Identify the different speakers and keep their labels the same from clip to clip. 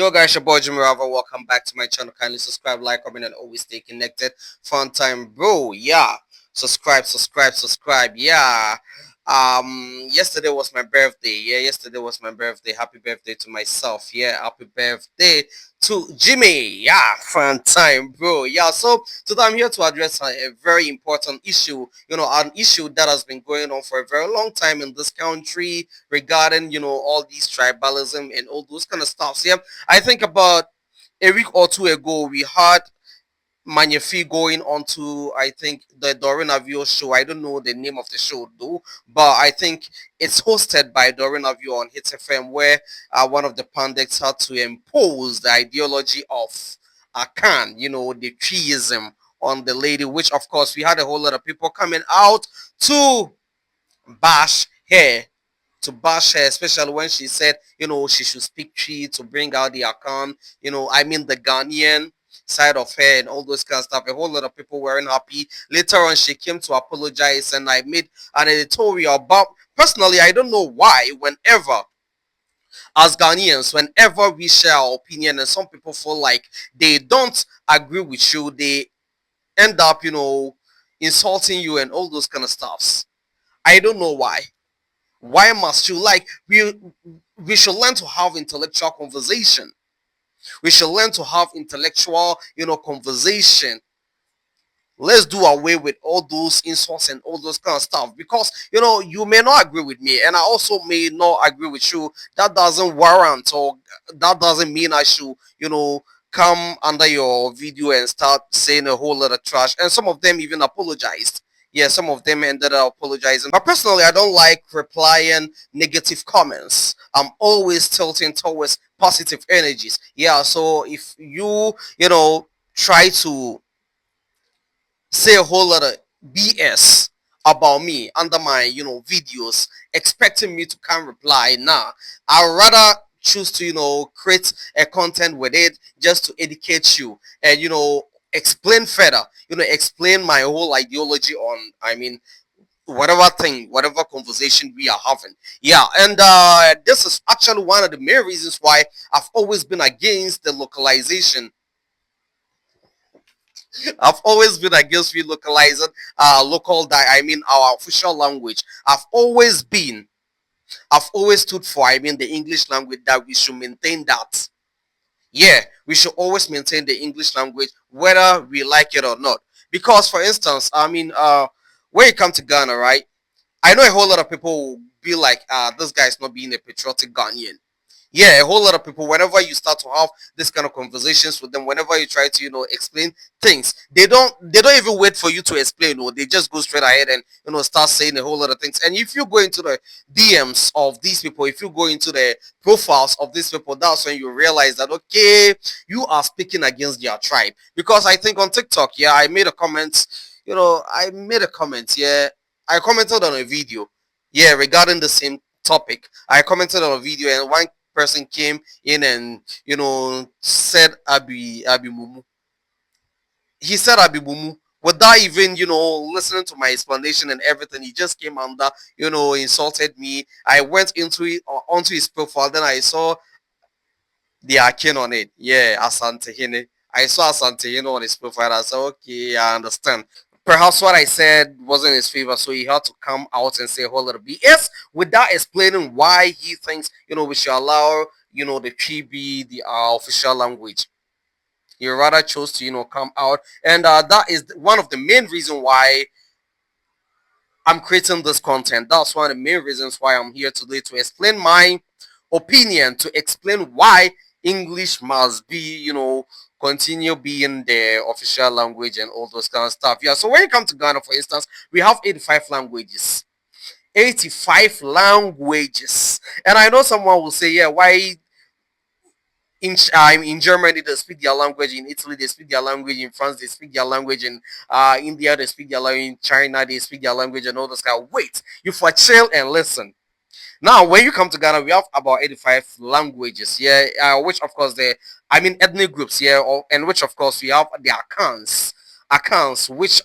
Speaker 1: Yo guys, your boy Jimmy Rava. Welcome back to my channel. Kindly subscribe, like, comment, and always stay connected. Fun time, bro. Yeah. Subscribe. Yeah. Yesterday was my birthday. Yeah, yesterday was my birthday. Happy birthday to myself. Yeah, happy birthday to Jimmy. Yeah, fun time, bro. Yeah, so today I'm here to address a very important issue. An issue that has been going on for a very long time in this country regarding, all these tribalism and all those kind of stuff. Yeah, I think about a week or two ago, we had Manyefi going on to, I think, the Doreen Avio show. I don't know the name of the show though, but I think it's hosted by Doreen Avio on Hits FM, where one of the pundits had to impose the ideology of Akan, the treeism on the lady, which of course we had a whole lot of people coming out to bash her especially when she said, she should speak tree to bring out the account, I mean the Ghanaian side of her and all those kind of stuff. A whole lot of people weren't happy. Later on, she came to apologize, and I made an editorial. But personally, I don't know why, whenever as Ghanaians, whenever we share our opinion, and some people feel like they don't agree with you, they end up, insulting you and all those kind of stuffs. I don't know why. Why must you like we should learn to have intellectual conversation. We should learn to have intellectual, conversation. Let's do away with all those insults and all those kind of stuff, because you may not agree with me and I also may not agree with you. That doesn't warrant, or that doesn't mean I should, come under your video and start saying a whole lot of trash. And some of them even apologized. Yeah, some of them ended up apologizing. But personally, I don't like replying negative comments. I'm always tilting towards positive energies. Yeah, so if try to say a whole lot of BS about me under my, videos, expecting me to come reply. Nah, I'd rather choose to, create a content with it just to educate you and, explain further, explain my whole ideology on, I mean, whatever conversation we are having. Yeah, and this is actually one of the main reasons why I've always been against the localization. I've always been against relocalizing I mean our official language. I've always stood for, I mean, the English language, that we should maintain that. Yeah, we should always maintain the English language whether we like it or not. Because for instance, I mean, when you come to Ghana, right? I know a whole lot of people will be like, this guy's not being a patriotic Ghanaian. Yeah, a whole lot of people, whenever you start to have this kind of conversations with them, whenever you try to, explain things, they don't even wait for you to explain, or they just go straight ahead and, start saying a whole lot of things. And if you go into the DMs of these people, if you go into the profiles of these people, that's when you realize that, okay, you are speaking against their tribe. Because I think on TikTok, yeah, yeah, I commented on a video, yeah, regarding the same topic. I commented on a video, and one person came in and, said Abi Mumu. He said Abi Mumu without even, listening to my explanation and everything. He just came under, insulted me. I went into it onto his profile, then I saw the Akin on it. Yeah, Asante Hine. I saw Asante Hine on his profile. I said, okay, I understand. Perhaps what I said wasn't in his favor, so he had to come out and say a whole lot of BS without explaining why he thinks, we should allow, the Tree be the official language. He rather chose to, come out, and that is one of the main reasons why I'm creating this content. That's one of the main reasons why I'm here today, to explain my opinion, to explain why English must be, continue being the official language and all those kind of stuff. Yeah, so when you come to Ghana, for instance, we have 85 languages. 85 languages. And I know someone will say, yeah, why in Germany they speak their language, in Italy they speak their language, in France they speak their language, in India they speak their language, in China they speak their language, and all those kind. Wait, you for chill and listen. Now, when you come to Ghana, we have about 85 languages, yeah, which of course I mean, ethnic groups, yeah, and which of course we have the accounts, which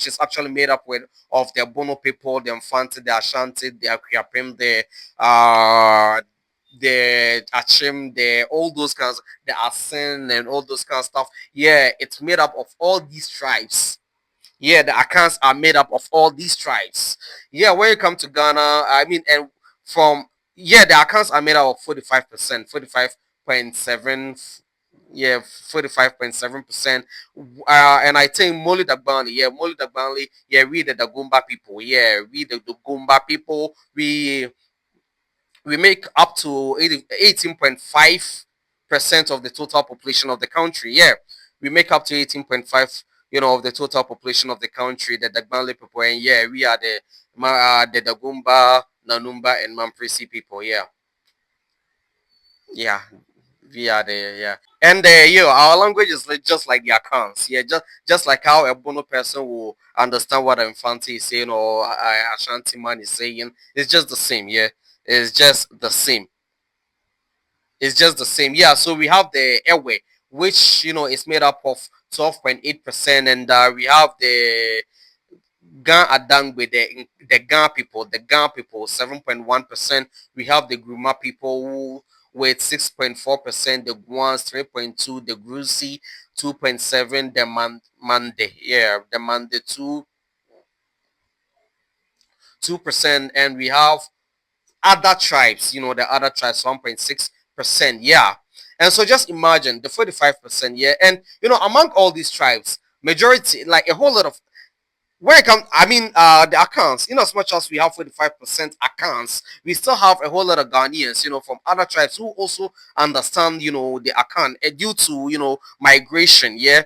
Speaker 1: is actually made up with of the Bono people, the Mfante, the Ashanti, the Akriapem, the the Achim, the all those kinds, the Asin and all those kind of stuff. Yeah, it's made up of all these tribes. Yeah, the accounts are made up of all these tribes. Yeah, when you come to Ghana, I mean, and from yeah, the accounts are made up of 45%, 45.7, yeah, 45.7%. And I think Moli Dagbani, yeah, Moli Dagbani, yeah, we the Dagumba people, yeah, we the Dagumba people, we make up to 18.5% of the total population of the country. Yeah, we make up to 18.5, of the total population of the country, the Dagbali people. And yeah, we are the Dagumba, Nanumba, and Mamprisi people. Yeah, yeah, we are the, yeah. And our language is just like the accounts. Yeah, just like how a Bono person will understand what an Infante is saying or Ashanti man is saying. It's just the same. Yeah, it's just the same. It's just the same. Yeah, so we have the airway, which is made up of 12.8%, and we have the Gan Adang with the Gan people 7.1%. We have the Gruma people with 6.4%, the Guans 3.2, the Gruzi 2.7, the Mande, yeah, the Mande 2%, and we have other tribes, the other tribes 1.6%. Yeah. And so just imagine the 45%, yeah. And among all these tribes, majority, like a whole lot of when it comes, I mean, the accounts, in as much as we have 45% accounts, we still have a whole lot of Ghanaians, from other tribes who also understand, the account due to, migration, yeah.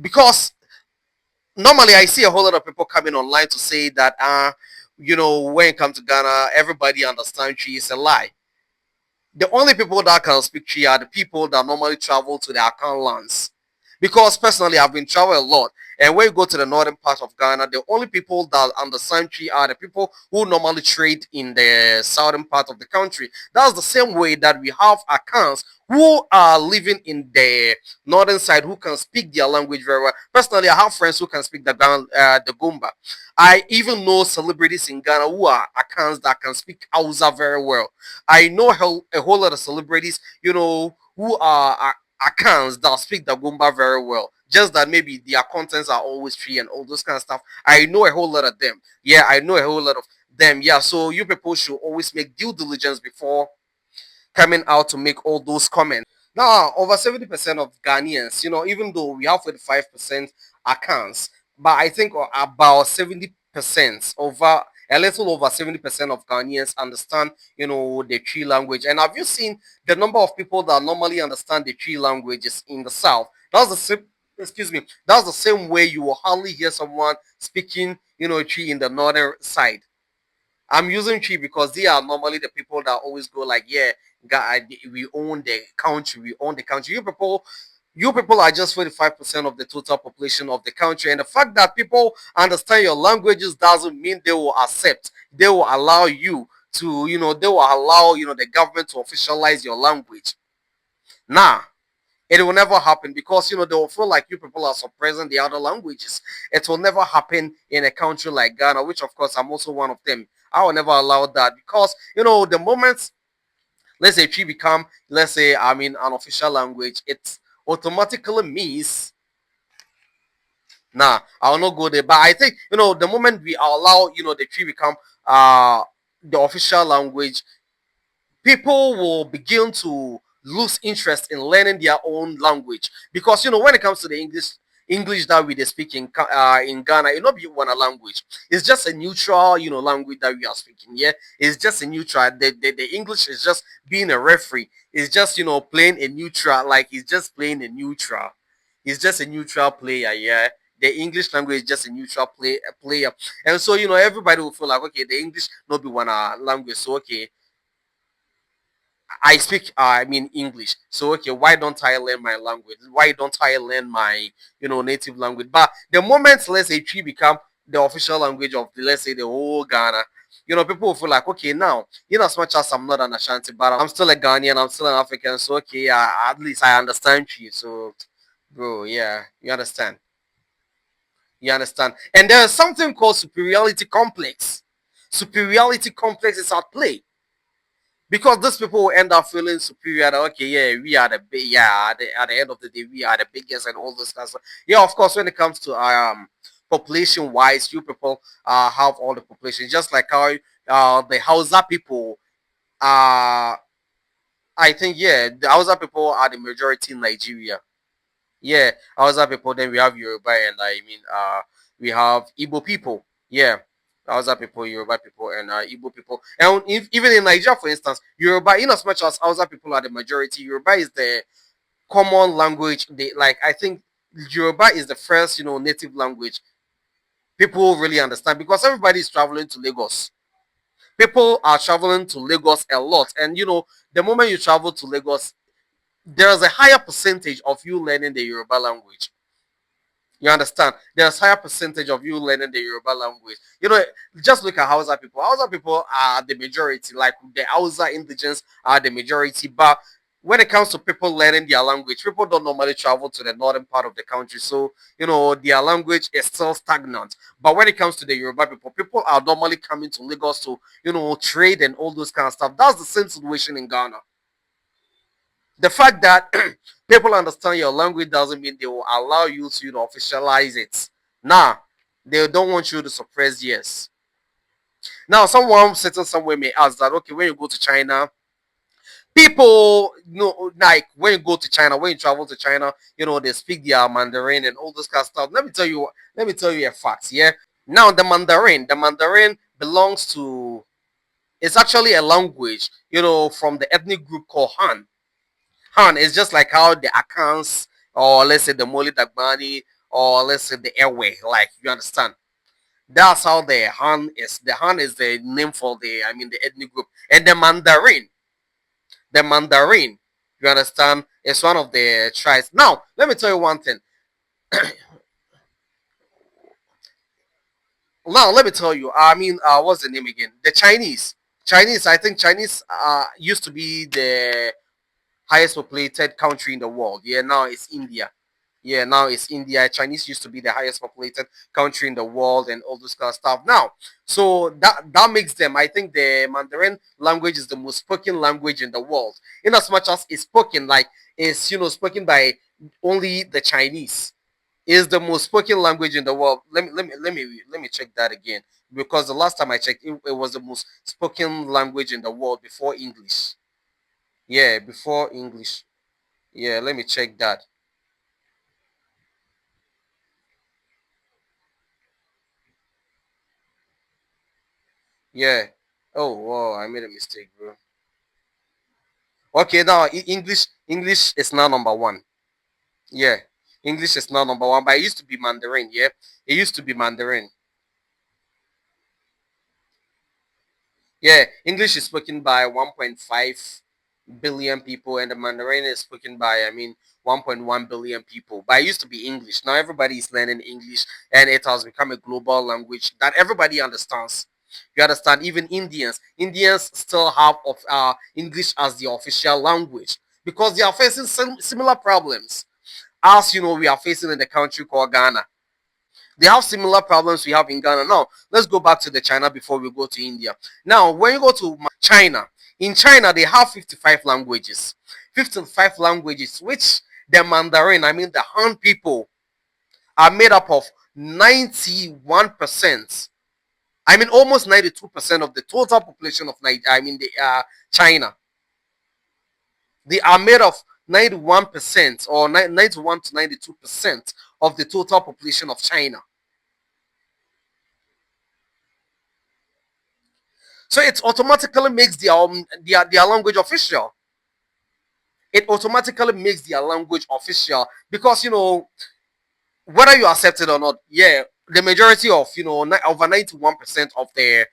Speaker 1: Because normally I see a whole lot of people coming online to say that, when it comes to Ghana, everybody understands she is a lie. The only people that can speak Chi are the people that normally travel to the account lands. Because personally, I've been traveling a lot. And when you go to the northern part of Ghana, the only people that understand Chi are the people who normally trade in the southern part of the country. That's the same way that we have accounts who are living in the northern side who can speak their language very well. Personally, I have friends who can speak the Gumba. I even know celebrities in Ghana who are accounts that can speak Hausa very well. I know a whole lot of celebrities, who are accounts that speak the Gumba very well. Just that maybe their contents are always free and all those kind of stuff. I know a whole lot of them. Yeah, I know a whole lot of them. Yeah, so you people should always make due diligence before coming out to make all those comments. Now, over 70% of Ghanaians, even though we have 45% accounts, but I think about 70% over a little over 70% of Ghanaians understand, the Tree language. And have you seen the number of people that normally understand the Tree languages in the South? That's the same. Excuse me. That's the same way you will hardly hear someone speaking, Tree in the northern side. I'm using Chi because they are normally the people that always go like, yeah, God, we own the country, we own the country. You people are just 45% of the total population of the country. And the fact that people understand your languages doesn't mean they will accept, they will allow you to, they will allow, the government to officialize your language. Nah, it will never happen because they will feel like you people are suppressing the other languages. It will never happen in a country like Ghana, which of course I'm also one of them. I will never allow that because the moment, let's say, Tree become, let's say, I mean, an official language, it automatically means, nah, I will not go there. But I think the moment we allow the Tree become the official language, people will begin to lose interest in learning their own language because when it comes to the English that we speak in Ghana, it not be one language. It's just a neutral language that we are speaking. Yeah, it's just a neutral. The English is just being a referee. It's just playing a neutral, like he's just playing a neutral. He's just a neutral player. Yeah. The English language is just a neutral player, and so everybody will feel like okay, the English not be one language, so okay, I speak, I mean English. So okay, why don't I learn my language? Why don't I learn my, native language? But the moment let's say Tree become the official language of let's say the whole Ghana, people will feel like okay now, as much as I'm not an Ashanti, but I'm still a Ghanaian, I'm still an African. So okay, at least I understand Tree. So, bro, yeah, you understand, you understand. And there's something called superiority complex. Superiority complex is at play because these people will end up feeling superior. That, okay, yeah, we are the big, yeah. At the end of the day, we are the biggest and all this kind of stuff. Yeah, of course, when it comes to population wise, you people have all the population, just like how the Hausa people uh I think, yeah, the Hausa people are the majority in Nigeria. Yeah, Hausa people. Then we have Yoruba, and we have Igbo people. Yeah, Hausa people, Yoruba people, and Igbo people. And even in Nigeria, for instance, Yoruba, in as much as Hausa people are the majority, Yoruba is the common language. They like, I think Yoruba is the first, native language people really understand, because everybody is traveling to Lagos. People are traveling to Lagos a lot, and the moment you travel to Lagos, there's a higher percentage of you learning the Yoruba language. You understand? There's higher percentage of you learning the Yoruba language. Just look at Hausa people. Hausa people are the majority. Like the Hausa indigents are the majority. But when it comes to people learning their language, people don't normally travel to the northern part of the country. So, their language is still stagnant. But when it comes to the Yoruba people, people are normally coming to Lagos to, trade and all those kind of stuff. That's the same situation in Ghana. The fact that people understand your language doesn't mean they will allow you to, officialize it. Nah, they don't want you to suppress yes. Now, someone sitting somewhere may ask that, okay, when you go to China, people, like when you go to China, when you travel to China, they speak their Mandarin and all this kind of stuff. Let me tell you a fact. Yeah. Now, the Mandarin belongs to. It's actually a language, from the ethnic group called Han. Han is just like how the Akans, or let's say the Moli Dagbani, or let's say the Airway, like, you understand. That's how the Han is. The Han is the name for the ethnic group. And the Mandarin, you understand, is one of the tribes. Now, let me tell you one thing. Now, let me tell you. What's the name again? The Chinese. Chinese. I think Chinese used to be the highest populated country in the world. Yeah, now it's India. Yeah, now it's India. Chinese used to be the highest populated country in the world and all this kind of stuff. Now, so that makes them. I think the Mandarin language is the most spoken language in the world. In as much as it's spoken, like it's spoken by only the Chinese. Is the most spoken language in the world. Let me check that again, because the last time I checked, it was the most spoken language in the world before English. Yeah, before English. Yeah, let me check that. Yeah. Oh, wow, I made a mistake, bro. Okay, now English is now number one. Yeah, English is now number one, but it used to be Mandarin. Yeah, it used to be Mandarin. Yeah, English is spoken by 1.5 billion people, and the Mandarin is spoken by, 1.1 billion people. But it used to be English. Now everybody is learning English, and it has become a global language that everybody understands. You understand? Even Indians still have of English as the official language, because they are facing similar problems as we are facing in the country called Ghana. They have similar problems we have in Ghana. Now, let's go back to the China before we go to India. Now, when you go to China, in China, they have 55 languages. 55 languages, which the Mandarin, the Han people, are made up of 91%. Almost 92% of the total population of China. They are made of 91% or 91 to 92% of the total population of China. So it automatically makes their language official. It automatically makes their language official, because whether you accept it or not, yeah, the majority of over 91% of the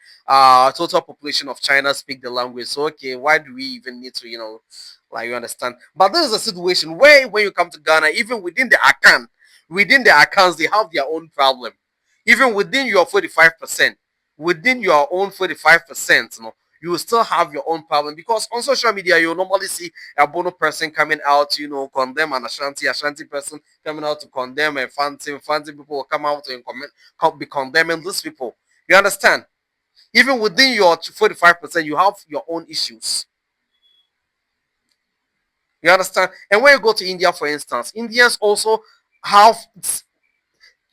Speaker 1: total population of China speak the language. So okay, why do we even need to like, you understand? But this is a situation where when you come to Ghana, even within the accounts, they have their own problem. Even within your 45%, within your own 45%, you will still have your own problem, because on social media you normally see a Bono person coming out, condemn an Ashanti person coming out to condemn a Fanti people will come out and be condemning these people. You understand? Even within your 45%, you have your own issues. You understand? And when you go to India, for instance, Indians also have.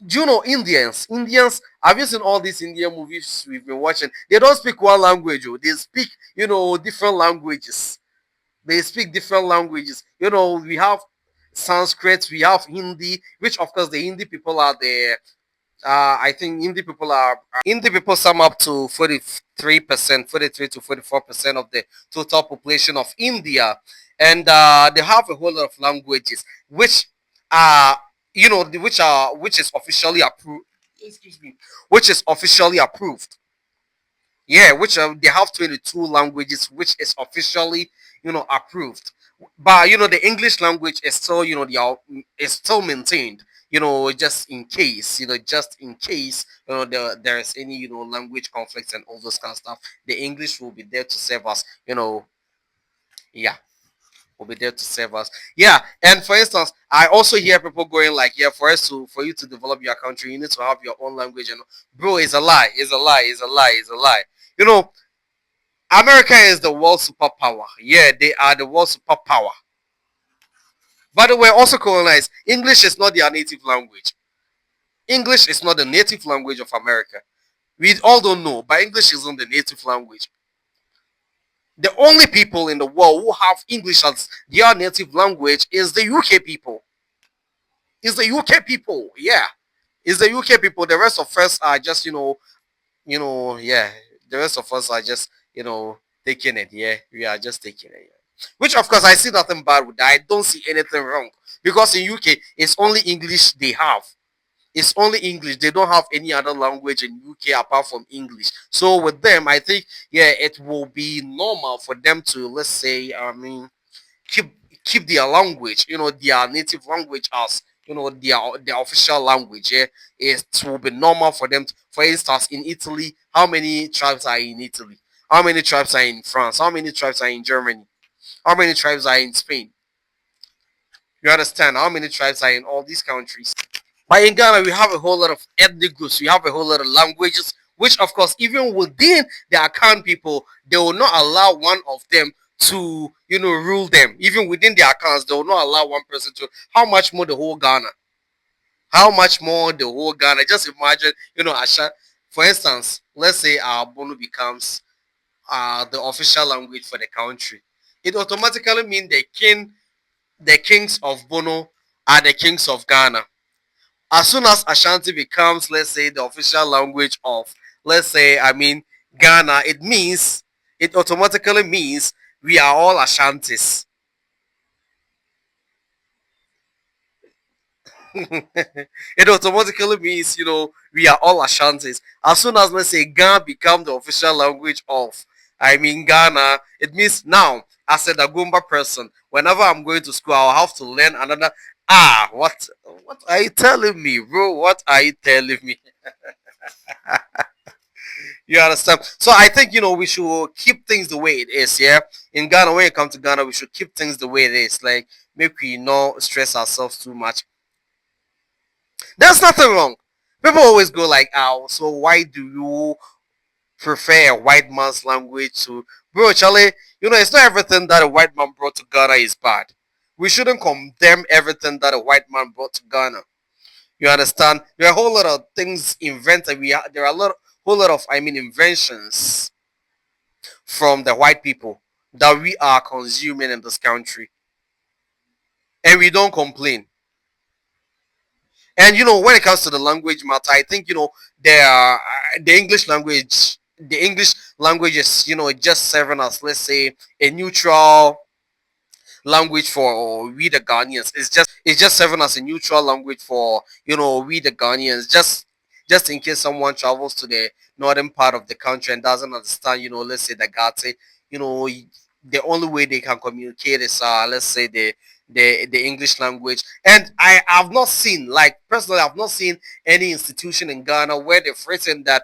Speaker 1: Do you know Indians? Indians, have you seen all these Indian movies we've been watching? They don't speak one language, oh. They speak, different languages. They speak different languages. We have Sanskrit, we have Hindi, which of course the Hindi people are the I think Hindi people sum up to 43%, 43 to 44% of the total population of India, and they have a whole lot of languages, which are which is officially approved. Excuse me, which is officially approved. Yeah, which they have 22 languages, which is officially approved. But the English language is still is still maintained. Just in case, there is any language conflicts and all those kind of stuff. The English will be there to serve us. Yeah, will be there to serve us. Yeah, and for instance, I also hear people going like, yeah, for you to develop your country, you need to have your own language. And bro, it's a lie. It's a lie. It's a lie. It's a lie. You know, America is the world superpower. Yeah, they are the world superpower. By the way, also colonized. English is not their native language. English is not the native language of America. We all don't know, but English isn't the native language. The only people in the world who have English as their native language is the UK people. Is the UK people. Yeah. Is the UK people. The rest of us are just, yeah. The rest of us are just, taking it. Yeah. We are just taking it. Yeah. Which, of course, I see nothing bad with that. I don't see anything wrong. Because in UK, it's only English they have. It's only English. They don't have any other language in UK apart from English. So with them, I think, yeah, it will be normal for them to, let's say, keep keep their language, their native language as their official language. Yeah, it will be normal for them. For instance, in Italy, how many tribes are in Italy? How many tribes are in France? How many tribes are in Germany? How many tribes are in Spain? You understand? How many tribes are in all these countries? But in Ghana, we have a whole lot of ethnic groups. We have a whole lot of languages, which, of course, even within the account people, they will not allow one of them to, rule them. Even within their accounts, they will not allow one person to. How much more the whole Ghana? How much more the whole Ghana? Just imagine, Asha. For instance, let's say our Bono becomes the official language for the country. It automatically means the kings of Bono are the kings of Ghana. As soon as Ashanti becomes, let's say, the official language of, let's say, Ghana, it automatically means we are all Ashantis. It automatically means, we are all Ashantis. As soon as, let's say, Ghana become the official language of, Ghana, it means now, as a Dagomba person, whenever I'm going to school, I'll have to learn another. What are you telling me, bro? What are you telling me? You understand? So I think we should keep things the way it is. Yeah, in Ghana, when it comes to Ghana, we should keep things the way it is. Like make we not stress ourselves too much. There's nothing wrong. People always go like, "Oh, so why do you prefer a white man's language to?" Bro, Charlie, it's not everything that a white man brought to Ghana is bad. We shouldn't condemn everything that a white man brought to Ghana. You understand? There are a whole lot of things invented. There are whole lot of inventions from the white people that we are consuming in this country, and we don't complain. And when it comes to the language matter, I think there are, the English language is just serving as, let's say, a neutral language for we the Ghanaians. It's just serving as a neutral language for we the Ghanaians. Just in case someone travels to the northern part of the country and doesn't understand, let's say the Gate, you know, the only way they can communicate is let's say the English language. And I have not seen, like personally, I've not seen any institution in Ghana where they've written that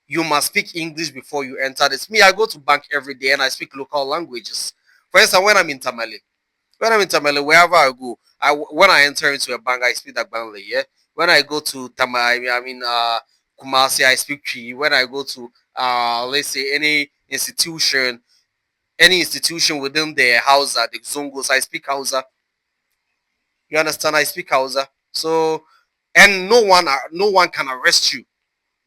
Speaker 1: you must speak English before you enter this. Me, I go to bank every day and I speak local languages. For instance, when I'm in Tamale, wherever I go, when I enter into a bank, I speak Agbanle. Yeah. When I go to Kumasi, I speak Chi. When I go to let's say any institution, any institution within the Hausa, the Zungos. I speak Hausa. You understand? I speak Hausa. So, and no one can arrest you.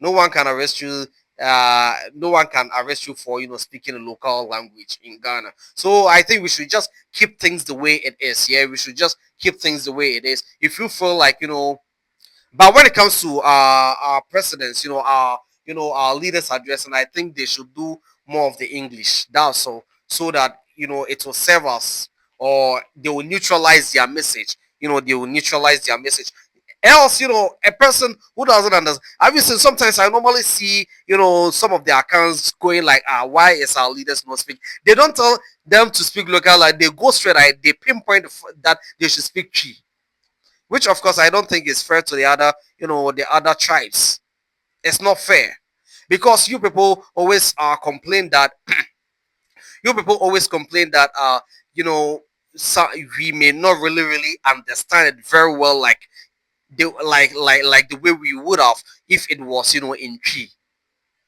Speaker 1: No one can arrest you. No one can arrest you for speaking a local language in Ghana. So I think we should just keep things the way it is. Yeah, we should just keep things the way it is. If you feel like but when it comes to our presidents, our leaders address, and I think they should do more of the English. That's all, so that it will serve us, or they will neutralize their message. They will neutralize their message. Else, a person who doesn't understand. Obviously, sometimes I normally see, some of their accounts going like, why is our leaders not speak? They don't tell them to speak local, like they go straight, they pinpoint that they should speak Chi, which of course I don't think is fair to the other tribes. It's not fair, because you people always complain that you know so we may not really understand it very well, like the way we would have if it was in Chi.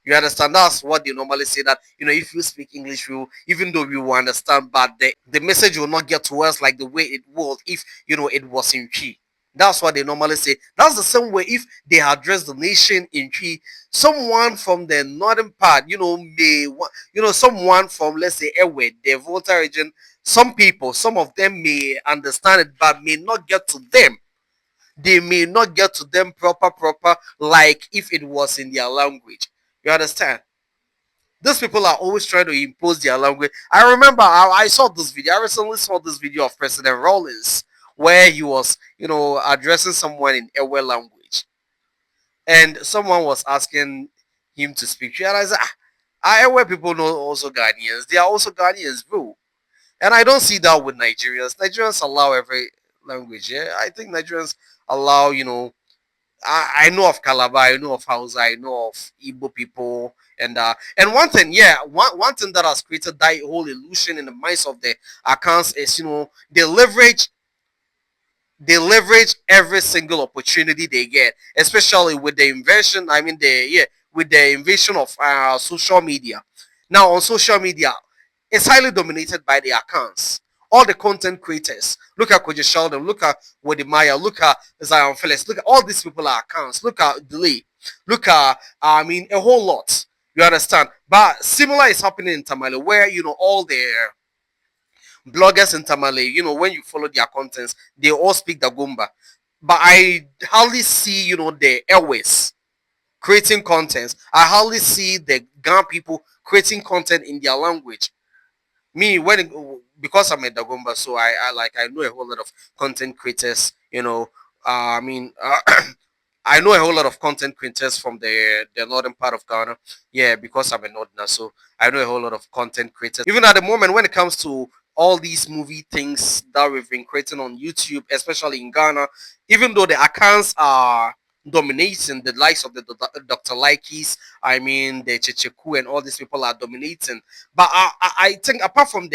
Speaker 1: You understand? That's what they normally say, that if you speak English, even though we will understand, but the message will not get to us like the way it would if it was in Chi. That's what they normally say. That's the same way if they address the nation in Chi. Someone from the northern part, someone from, let's say, Ewe, the Volta region. Some of them may understand it, but may not get to them. They may not get to them proper, like if it was in their language. You understand? These people are always trying to impose their language. I remember I saw this video. I recently saw this video of President Rawlings, where he was, addressing someone in Ewe language, and someone was asking him to speak. And I said, Ewe people know also Ghanaians. They are also Ghanaians, bro. And I don't see that with Nigerians. Nigerians allow every language. Yeah, I think Nigerians allow, I know of Calabar, I know of Hausa, I know of Igbo people, and one thing, yeah, one thing that has created that whole illusion in the minds of the accounts is, they leverage every single opportunity they get, especially with the invention. I mean, with the invasion of social media. Now on social media, it's highly dominated by the accounts. All the content creators. Look at Koji Sheldon. Look at Wadi Maya. Look at Zion Phillips. Look at all these people are accounts. Look at Delay. Look at a whole lot. You understand? But similar is happening in Tamale, where all their bloggers in Tamale, when you follow their contents, they all speak the Gumba. But I hardly see, the airways creating contents. I hardly see the Gan people creating content in their language. Me, because I'm a Dagomba, so I know a whole lot of content creators. I know a whole lot of content creators from the northern part of Ghana. Yeah, because I'm a northerner, so I know a whole lot of content creators. Even at the moment, when it comes to all these movie things that we've been creating on YouTube, especially in Ghana, even though the accounts are dominating, the likes of the Dr. Likes, I mean the Checheku and all these people are dominating. But I think apart from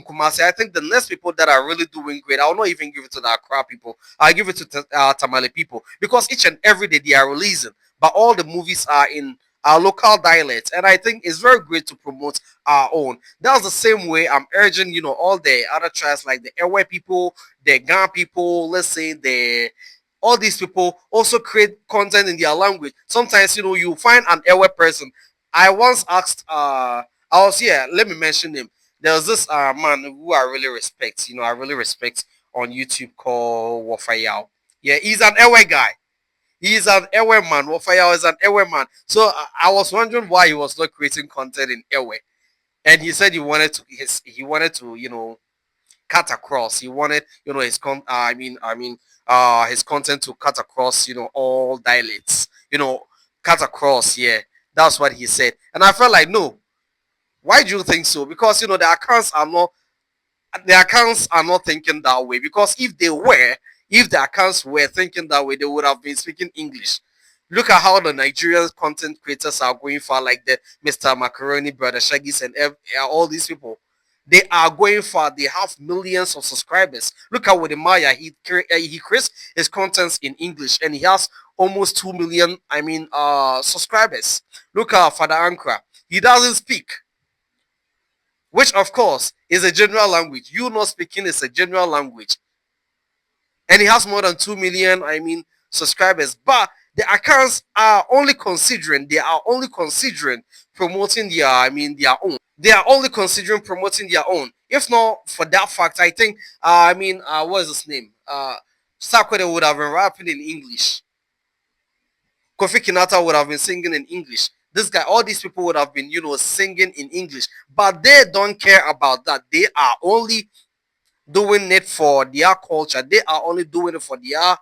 Speaker 1: Kumasi, I think the next people that are really doing great, I will not even give it to the Accra people. I give it to Tamale people, because each and every day they are releasing, but all the movies are in our local dialects, and I think it's very great to promote our own. That's the same way I'm urging, all the other tribes like the Ewe people, the Gan people, let's say all these people also create content in their language. Sometimes, you find an Ewe person. I once asked, I was here, let me mention him. There was this man who I really respect, I really respect on YouTube, called Wafayao. Yeah, he's an Ewe guy. He's an Ewe man. Wafayao is an Ewe man. So I was wondering why he was not creating content in Ewe. And he said he wanted to cut across. He wanted his content to cut across all dialects. Cut across. Yeah, that's what he said. And I felt like, no. Why do you think so? Because the accounts are not thinking that way, because if the accounts were thinking that way, they would have been speaking English. Look at how the Nigerian content creators are going far, like the Mr. Macaroni, Brother Shaggy's, and all these people. They are going far. They have millions of subscribers. Look at with Maya. He creates his contents in English, and he has almost 2 million. Subscribers. Look at Father Ankra. He doesn't speak. which of course is a general language. You not speaking is a general language, and he has more than 2 million, subscribers. But the accounts are only considering, they are only considering promoting their, their own. They are only considering promoting their own. If not for that fact, I think, what is his name? Sarkodie would have been rapping in English. Kofi Kinata would have been singing in English. This guy, all these people would have been, singing in English. But they don't care about that. They are only doing it for their culture. They are only doing it for their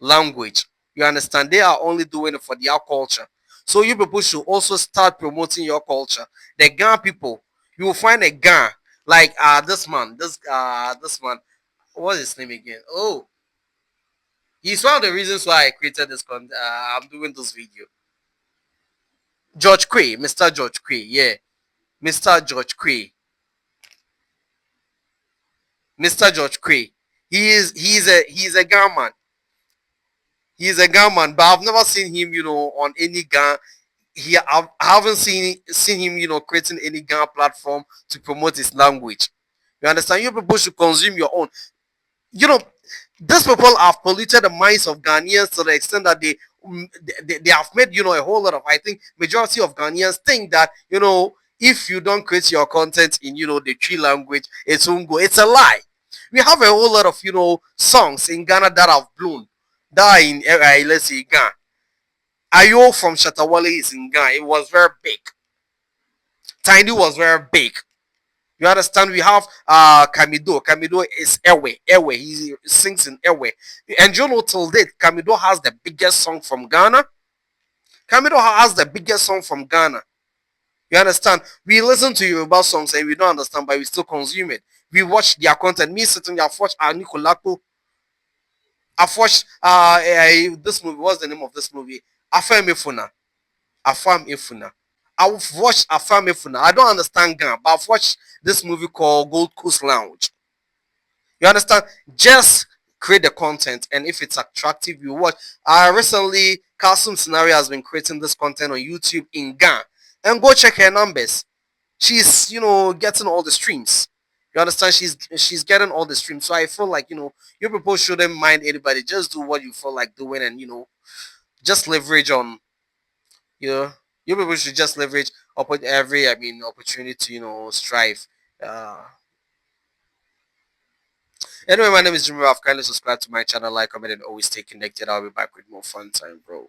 Speaker 1: language. You understand? They are only doing it for their culture. So you people should also start promoting your culture. The Gan people, you will find a Gan like this man. What's his name again? Oh, he's one of the reasons why I created this I'm doing this video. George Quay, Mr. George Quay, yeah, Mr. George Quay, Mr. George Quay. He's a gunman. He's a gunman, but I've never seen him, on any gun. I haven't seen him, creating any gun platform to promote his language. You understand? You people should consume your own. You know, these people have polluted the minds of Ghanaians to the extent that they have made, a whole lot of, I think majority of Ghanaians think that, if you don't create your content in, the tree language, it won't go. It's a lie. We have a whole lot of, songs in Ghana that have blown. That are in, let's say, Ghana. Ayo from Shatawale is in Ghana. It was very big. Tiny was very big. You understand? We have Kamido. Kamido is Ewe. Ewe. He sings in Ewe. And you know, till date, Kamido has the biggest song from Ghana. Kamido has the biggest song from Ghana. You understand? We listen to Yoruba songs and we don't understand, but we still consume it. We watch their content. Me sitting there, I've watched Nicolako. I've watched this movie. What's the name of this movie? Afam Efuna. Afam Efuna. I've watched Afam Efuna. I don't understand Ghana, but I've watched this movie called Gold Coast Lounge. You understand? Just create the content, and if it's attractive, you watch. Recently, Kasum Scenario has been creating this content on YouTube in Ghana, and go check her numbers. She's getting all the streams. You understand? She's getting all the streams. So I feel like you people shouldn't mind anybody. Just do what you feel like doing, and just leverage on you know you people should just leverage upon every opportunity to strive. Uh, Anyway, my name is Jimmy. Kindly subscribe to my channel, like, comment, and always stay connected. I'll be back with more fun time, bro.